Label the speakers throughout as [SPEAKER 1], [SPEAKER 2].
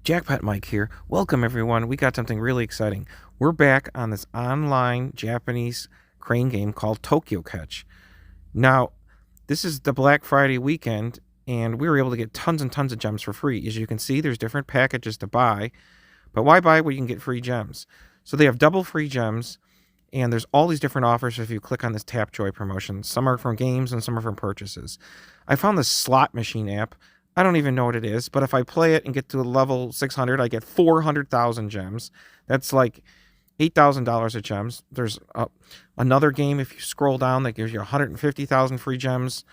[SPEAKER 1] Jackpot Mike here. Welcome, everyone. We got something really exciting. We're back on this online Japanese crane game called Tokyo Catch. Now, this is the Black Friday weekend, and we were able to get tons and tons of gems for free. As you can see, there's different packages to buy, but why buy when you can get free gems? So they have double free gems, and there's all these different offers if you click on this Tapjoy promotion. Some are from games and some are from purchases. I found this slot machine app. I don't even know what it is, but if I play it and get to level 600, I get 400,000 gems. That's like $8,000 of gems. There's another game, if you scroll down, that gives you 150,000 free gems.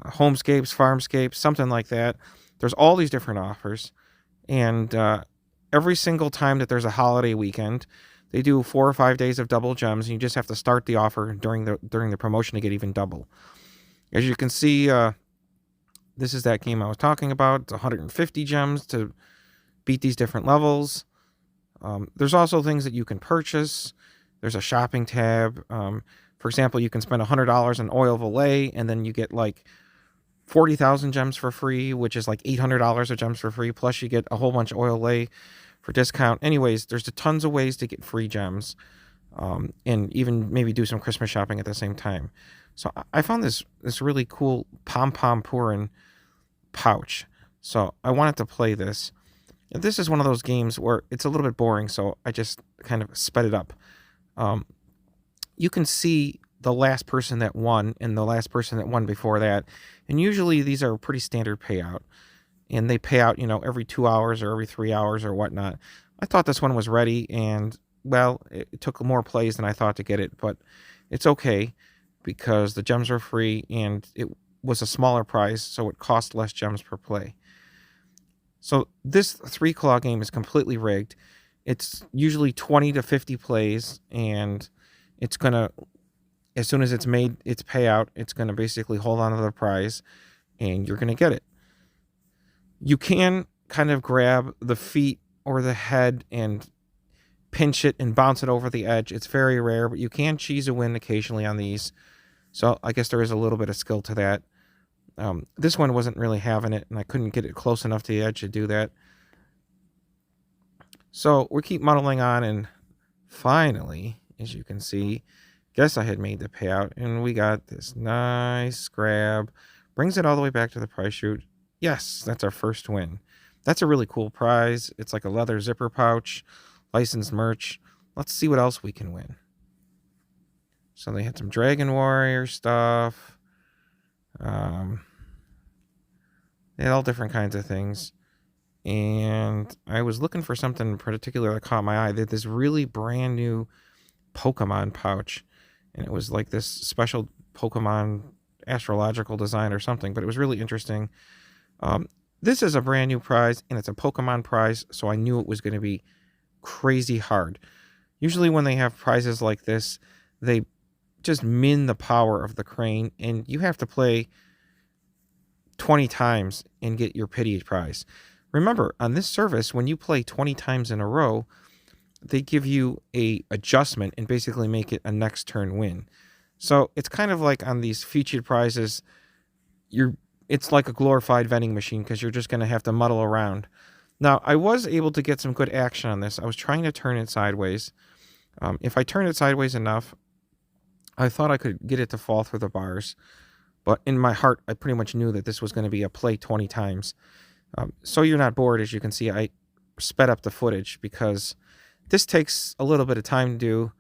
[SPEAKER 1] Homescapes, Farmscapes, something like that. There's all these different offers. And every single time that there's a holiday weekend, they do 4 or 5 days of double gems, and you just have to start the offer during the promotion to get even double. As you can see, this is that game I was talking about. It's 150 gems to beat these different levels. There's also things that you can purchase. There's a shopping tab. For example, you can spend $100 on Oil Valet, and then you get like 40,000 gems for free, which is like $800 of gems for free. Plus, you get a whole bunch of Oil Valet for discount. Anyways, there's tons of ways to get free gems, and even maybe do some Christmas shopping at the same time. So I found this really cool Pom Pom Purin pouch. So I wanted to play this. And this is one of those games where it's a little bit boring, so I just kind of sped it up. You can see the last person that won and the last person that won before that. And usually these are a pretty standard payout. And they pay out, every 2 hours or every 3 hours or whatnot. I thought this one was ready, and, well, it took more plays than I thought to get it. But it's okay because the gems are free and it was a smaller prize, so it cost less gems per play. So this 3 claw game is completely rigged. It's usually 20 to 50 plays, and it's going to, as soon as it's made its payout, it's going to basically hold on to the prize, and you're going to get it. You can kind of grab the feet or the head and pinch it and bounce it over the edge. It's very rare, but you can cheese a win occasionally on these. So I guess there is a little bit of skill to that. This one wasn't really having it, and I couldn't get it close enough to the edge to do that. So we keep muddling on, and finally, as you can see, guess I had made the payout, and we got this nice grab. Brings it all the way back to the prize chute. Yes, that's our first win. That's a really cool prize. It's like a leather zipper pouch, licensed merch. Let's see what else we can win. So they had some Dragon Warrior stuff. They had all different kinds of things. And I was looking for something in particular that caught my eye. They had this really brand new Pokemon pouch. And it was like this special Pokemon astrological design or something. But it was really interesting. This is a brand new prize, and it's a Pokemon prize. So I knew it was going to be crazy hard. Usually when they have prizes like this, they just min the power of the crane, and you have to play 20 times and get your pity prize. Remember, on this service, when you play 20 times in a row, they give you a adjustment and basically make it a next turn win. So it's kind of like on these featured prizes, it's like a glorified vending machine because you're just going to have to muddle around. Now, I was able to get some good action on this. I was trying to turn it sideways. If I turn it sideways enough, I thought I could get it to fall through the bars. But in my heart, I pretty much knew that this was going to be a play 20 times. So you're not bored, as you can see, I sped up the footage because this takes a little bit of time to do.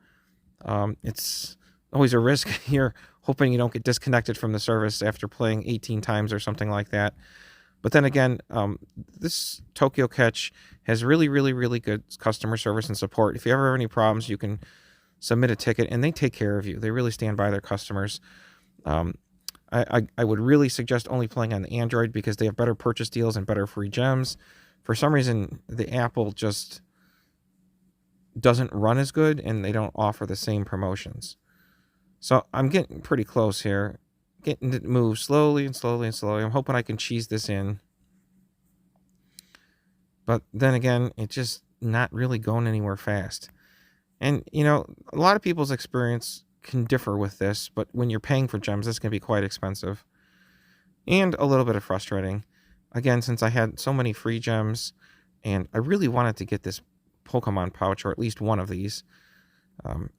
[SPEAKER 1] It's always a risk. You're hoping you don't get disconnected from the service after playing 18 times or something like that. But then again, this Tokyo Catch has really, really, really good customer service and support. If you ever have any problems, you can submit a ticket, and they take care of you. They really stand by their customers. I would really suggest only playing on the Android because they have better purchase deals and better free gems. For some reason, the Apple just doesn't run as good, and they don't offer the same promotions. So I'm getting pretty close here. Getting it move slowly and slowly and slowly. I'm hoping I can cheese this in. But then again, it's just not really going anywhere fast. And, a lot of people's experience can differ with this, but when you're paying for gems, this can be quite expensive and a little bit of frustrating. Again, since I had so many free gems, And I really wanted to get this Pokemon pouch, or at least one of these.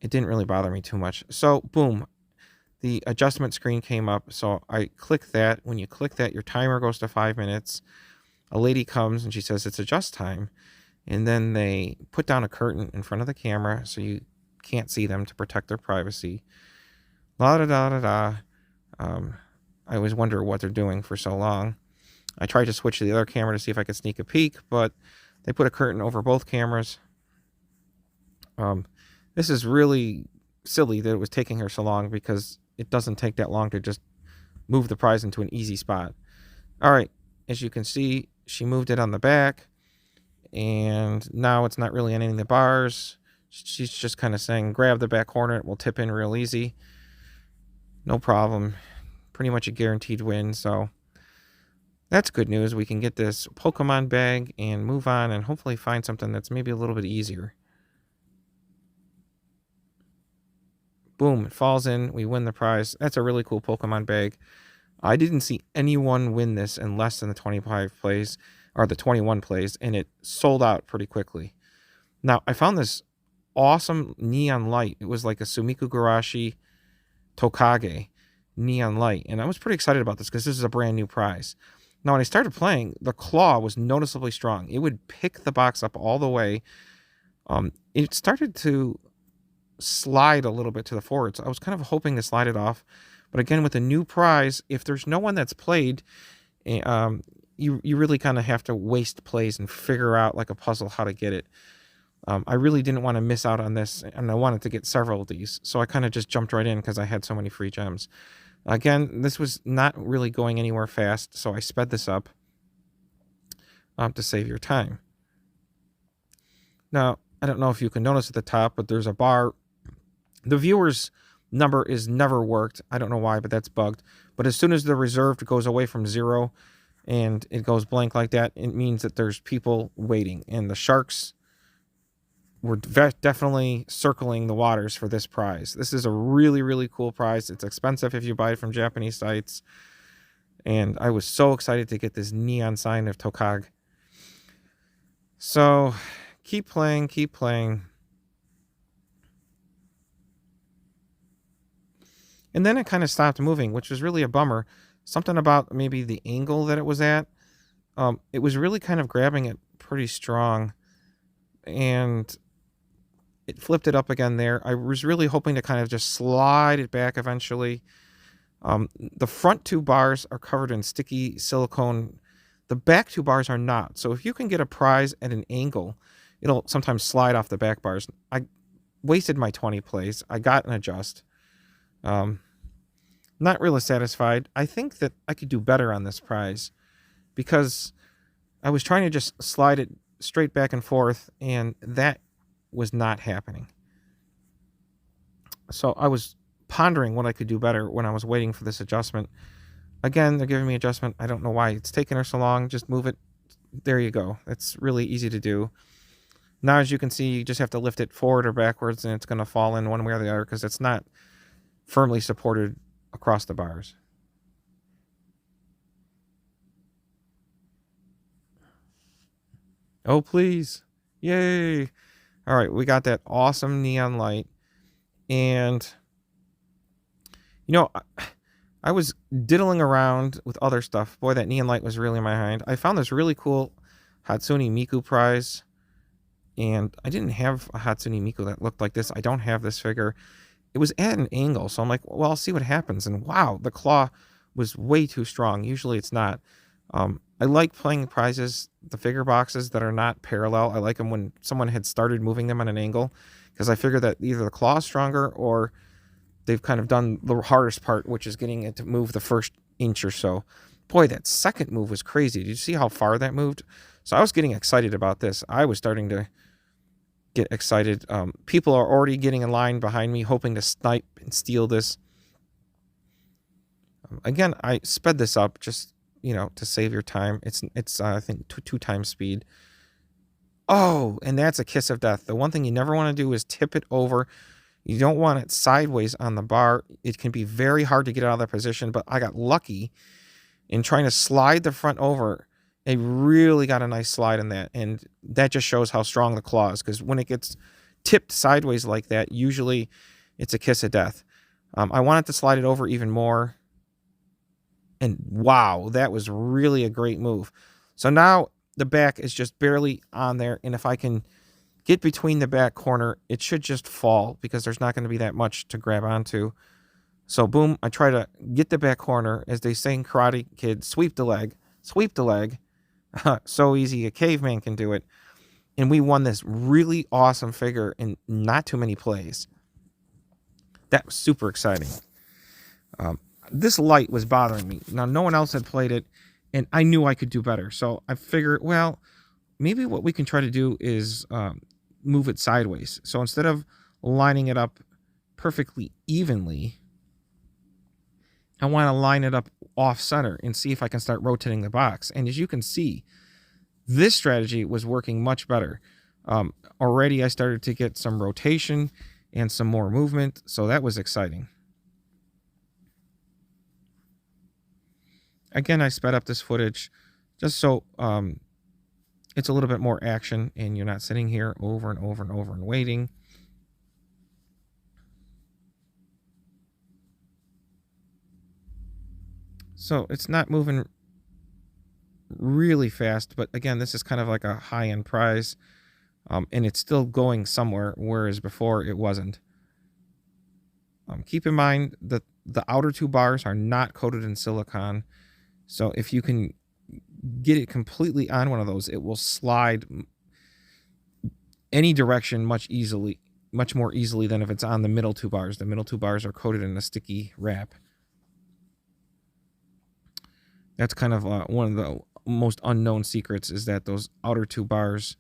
[SPEAKER 1] It didn't really bother me too much. So, boom, the adjustment screen came up. So I click that. When you click that, your timer goes to 5 minutes. A lady comes and she says it's adjust time. And then they put down a curtain in front of the camera so you can't see them to protect their privacy. La da da da da. I always wonder what they're doing for so long. I tried to switch to the other camera to see if I could sneak a peek, but they put a curtain over both cameras. This is really silly that it was taking her so long, because it doesn't take that long to just move the prize into an easy spot. All right, as you can see, she moved it on the back, and now it's not really on any of the bars. She's just kind of saying, grab the back corner, it will tip in real easy. No problem. Pretty much a guaranteed win, so that's good news. We can get this Pokemon bag and move on and hopefully find something that's maybe a little bit easier. Boom, it falls in. We win the prize. That's a really cool Pokemon bag. I didn't see anyone win this in less than the 25 plays, or the 21 plays, and it sold out pretty quickly. Now, I found this awesome neon light. It was like a Sumiku Garashi Tokage neon light, and I was pretty excited about this because this is a brand new prize. Now, when I started playing, the claw was noticeably strong. It would pick the box up all the way. It started to slide a little bit to the forwards. I was kind of hoping to slide it off, but again, with a new prize, if there's no one that's played, you really kind of have to waste plays and figure out like a puzzle how to get it. I really didn't want to miss out on this, and I wanted to get several of these, so I kind of just jumped right in because I had so many free gems. Again, this was not really going anywhere fast, so I sped this up to save your time. Now, I don't know if you can notice at the top, but there's a bar. The viewer's number is never worked. I don't know why, but that's bugged. But as soon as the reserved goes away from 0 and it goes blank like that, it means that there's people waiting. And the sharks were definitely circling the waters for this prize. This is a really, really cool prize. It's expensive if you buy it from Japanese sites. And I was so excited to get this neon sign of Tokage. So keep playing, keep playing. And then it kind of stopped moving, which was really a bummer. Something about maybe the angle that it was at. It was really kind of grabbing it pretty strong. And it flipped it up again there. I was really hoping to kind of just slide it back eventually. The front 2 bars are covered in sticky silicone. The back 2 bars are not. So if you can get a prize at an angle, it'll sometimes slide off the back bars. I wasted my 20 plays. I got an adjust. Not really satisfied. I think that I could do better on this prize, because I was trying to just slide it straight back and forth, and that was not happening. So I was pondering what I could do better when I was waiting for this adjustment. Again, they're giving me adjustment. I don't know why it's taking her so long. Just move it. There you go. It's really easy to do. Now, as you can see, you just have to lift it forward or backwards, and it's going to fall in one way or the other because it's not firmly supported across the bars. Oh, please. Yay. All right, we got that awesome neon light. And, you know, I was diddling around with other stuff. Boy, that neon light was really in my hand. I found this really cool Hatsune Miku prize. And I didn't have a Hatsune Miku that looked like this. I don't have this figure. It was at an angle, so I'm like, well, I'll see what happens. And wow, the claw was way too strong. Usually it's not. I like playing prizes, the figure boxes that are not parallel. I like them when someone had started moving them on an angle, because I figure that either the claw is stronger or they've kind of done the hardest part, which is getting it to move the first inch or so. Boy, that second move was crazy. Did you see how far that moved? So I was getting excited about this. I was starting to get excited. People are already getting in line behind me, hoping to snipe and steal this. Again, I sped this up just, to save your time. It's I think two times speed. Oh, and that's a kiss of death. The one thing you never want to do is tip it over. You don't want it sideways on the bar. It can be very hard to get out of that position, but I got lucky in trying to slide the front over, It really got a nice slide in that, and that just shows how strong the claw is, because when it gets tipped sideways like that, usually it's a kiss of death. I wanted to slide it over even more, and wow, that was really a great move. So now the back is just barely on there, and if I can get between the back corner, it should just fall, because there's not going to be that much to grab onto. So boom, I try to get the back corner, as they say in Karate Kid, sweep the leg, sweep the leg. So easy, a caveman can do it. And we won this really awesome figure in not too many plays. That was super exciting. This light was bothering me. Now, no one else had played it, and I knew I could do better. So I figured, well, maybe what we can try to do is move it sideways. So instead of lining it up perfectly evenly, I want to line it up off center and see if I can start rotating the box. And as you can see, this strategy was working much better. Already I started to get some rotation and some more movement, so that was exciting. Again, I sped up this footage just so it's a little bit more action and you're not sitting here over and over and over and waiting. So it's not moving really fast, but again, this is kind of like a high-end prize, and it's still going somewhere, whereas before it wasn't. Keep in mind that the outer two bars are not coated in silicone, so if you can get it completely on one of those, it will slide any direction much more easily than if it's on the middle two bars. The middle two bars are coated in a sticky wrap. That's kind of one of the most unknown secrets, is that those outer two bars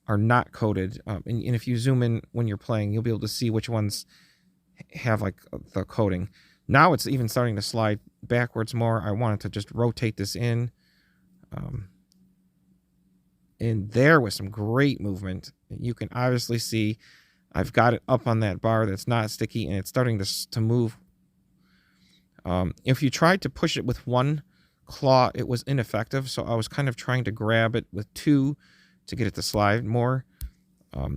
[SPEAKER 1] are not coated. And if you zoom in when you're playing, you'll be able to see which ones have like the coating. Now it's even starting to slide backwards more. I wanted to just rotate this in. And there was some great movement. You can obviously see I've got it up on that bar that's not sticky, and it's starting to move. If you tried to push it with one claw, it was ineffective, so I was kind of trying to grab it with two to get it to slide more.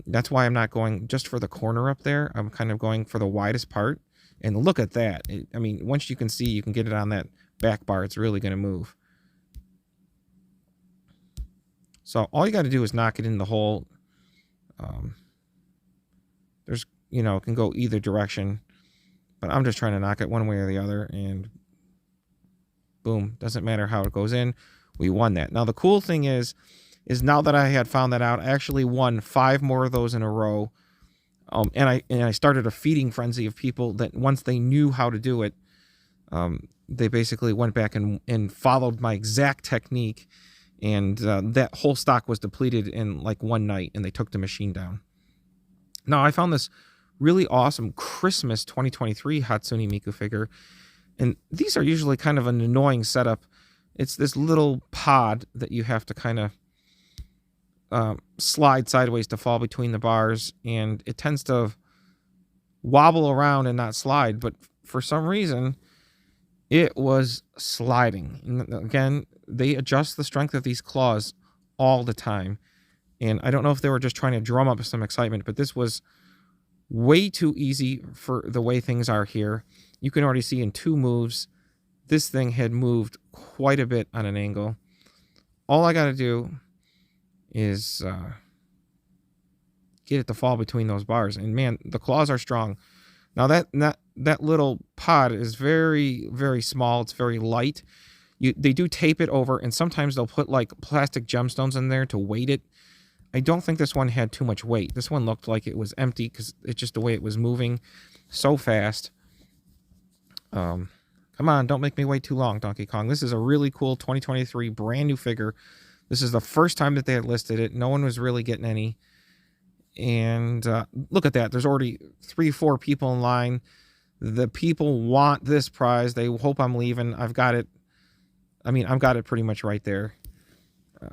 [SPEAKER 1] That's why I'm not going just for the corner up there. I'm kind of going for the widest part. And look at that. I mean, once you can see, you can get it on that back bar, it's really going to move. So all you got to do is knock it in the hole. There's, it can go either direction, but I'm just trying to knock it one way or the other, and boom, doesn't matter how it goes in. We won that. Now, the cool thing is now that I had found that out, I actually won 5 more of those in a row. And I started a feeding frenzy of people that once they knew how to do it, they basically went back and followed my exact technique, and that whole stock was depleted in like one night, and they took the machine down. Now, I found this really awesome Christmas 2023 Hatsune Miku figure, and these are usually kind of an annoying setup. It's this little pod that you have to kind of slide sideways to fall between the bars, and it tends to wobble around and not slide, but for some reason it was sliding. And again, they adjust the strength of these claws all the time, and I don't know if they were just trying to drum up some excitement, but this was way too easy for the way things are here. You can already see in 2 moves this thing had moved quite a bit on an angle. All I got to do is get it to fall between those bars, and man, the claws are strong. Now that little pod is very, very small. It's very light. They do tape it over, and sometimes they'll put like plastic gemstones in there to weight it. I don't think this one had too much weight. This one looked like it was empty because it's just the way it was moving so fast. Come on, don't make me wait too long, Donkey Kong. This is a really cool 2023 brand new figure. This is the first time that they had listed it. No one was really getting any. And look at that. There's already 3-4 people in line. The people want this prize. They hope I'm leaving. I've got it. I mean, I've got it pretty much right there.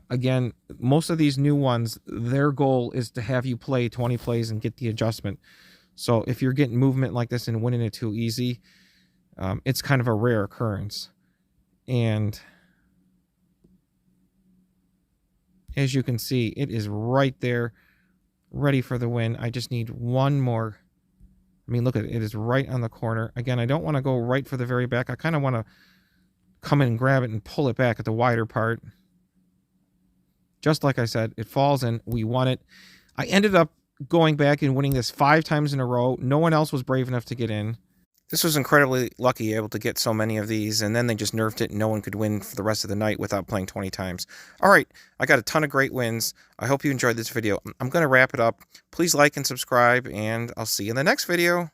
[SPEAKER 1] Again, most of these new ones, their goal is to have you play 20 plays and get the adjustment. So if you're getting movement like this and winning it too easy, it's kind of a rare occurrence. And As you can see, it is right there, ready for the win. I just need one more. I mean, look at it. It is right on the corner. Again, I don't want to go right for the very back. I kind of want to come in and grab it and pull it back at the wider part. Just like I said, it falls in. We won it. I ended up going back and winning this 5 times in a row. No one else was brave enough to get in. This was incredibly lucky, able to get so many of these, and then they just nerfed it and no one could win for the rest of the night without playing 20 times. All right, I got a ton of great wins. I hope you enjoyed this video. I'm going to wrap it up. Please like and subscribe, and I'll see you in the next video.